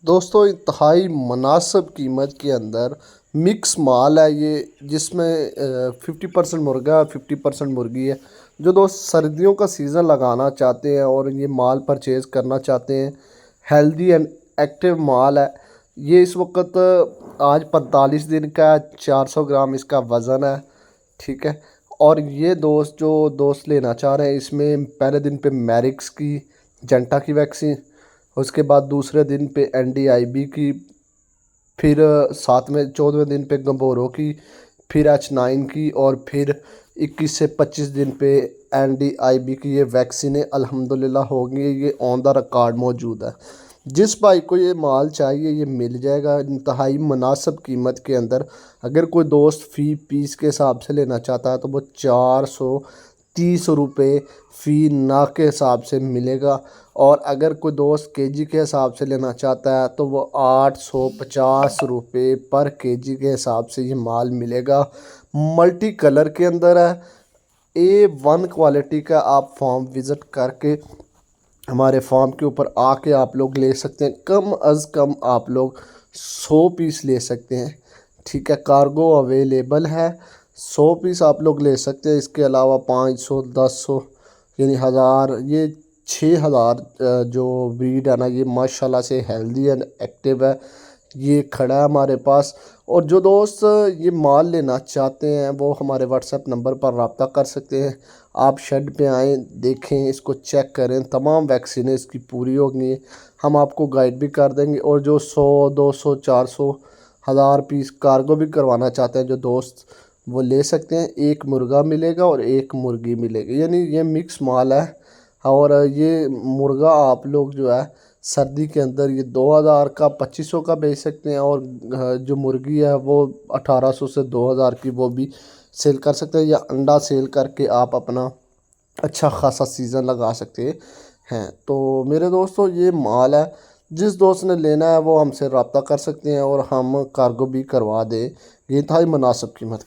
دوستوں انتہائی مناسب قیمت کے اندر مکس مال ہے یہ، جس میں 50% مرغا 50% مرغی ہے۔ جو دوست سردیوں کا سیزن لگانا چاہتے ہیں اور یہ مال پرچیز کرنا چاہتے ہیں، ہیلدی اینڈ ایکٹیو مال ہے یہ۔ اس وقت آج 45 دن کا 400 گرام اس کا وزن ہے، ٹھیک ہے۔ اور یہ جو دوست لینا چاہ رہے ہیں، اس میں پہلے دن پہ میرکس کی جنٹا کی ویکسین، اس کے بعد دوسرے دن پہ NDIB کی، پھر 14ویں دن پہ گمبورو کی، پھر H9 کی، اور پھر 21 سے 25 دن پہ NDIB کی یہ ویکسینیں الحمدللہ ہوگی۔ یہ آن دا ریکارڈ موجود ہے۔ جس بھائی کو یہ مال چاہیے یہ مل جائے گا انتہائی مناسب قیمت کے اندر۔ اگر کوئی دوست فی پیس کے حساب سے لینا چاہتا ہے تو وہ 430 روپے فی ناک کے حساب سے ملے گا، اور اگر کوئی دوست KG کے حساب سے لینا چاہتا ہے تو وہ 850 روپے پر KG کے حساب سے یہ مال ملے گا۔ ملٹی کلر کے اندر ہے، A1 کوالٹی کا۔ آپ فارم وزٹ کر کے ہمارے فارم کے اوپر آ کے آپ لوگ لے سکتے ہیں۔ کم از کم آپ لوگ 100 پیس لے سکتے ہیں، ٹھیک ہے۔ کارگو اویلیبل ہے، 100 پیس آپ لوگ لے سکتے ہیں۔ اس کے علاوہ 500 1000 یعنی 1000، یہ 6000 جو بریڈ ہے نا، یہ ماشاءاللہ سے ہیلدی اینڈ ایکٹیو ہے۔ یہ کھڑا ہے ہمارے پاس، اور جو دوست یہ مال لینا چاہتے ہیں وہ ہمارے واٹس ایپ نمبر پر رابطہ کر سکتے ہیں۔ آپ شیڈ پہ آئیں، دیکھیں، اس کو چیک کریں، تمام ویکسینیں اس کی پوری ہوگی، ہم آپ کو گائیڈ بھی کر دیں گے۔ اور جو 100 200 400 1000 پیس کارگو بھی کروانا چاہتے ہیں جو دوست، وہ لے سکتے ہیں۔ ایک مرغا ملے گا اور ایک مرغی ملے گی، یعنی یہ مکس مال ہے۔ اور یہ مرغا آپ لوگ جو ہے سردی کے اندر یہ 2000 کا 2500 کا بیچ سکتے ہیں، اور جو مرغی ہے وہ 1800 سے 2000 کی وہ بھی سیل کر سکتے ہیں، یا انڈا سیل کر کے آپ اپنا اچھا خاصا سیزن لگا سکتے ہیں۔ تو میرے دوستو یہ مال ہے، جس دوست نے لینا ہے وہ ہم سے رابطہ کر سکتے ہیں، اور ہم کارگو بھی کروا دیں۔ یہ انتہائی مناسب قیمت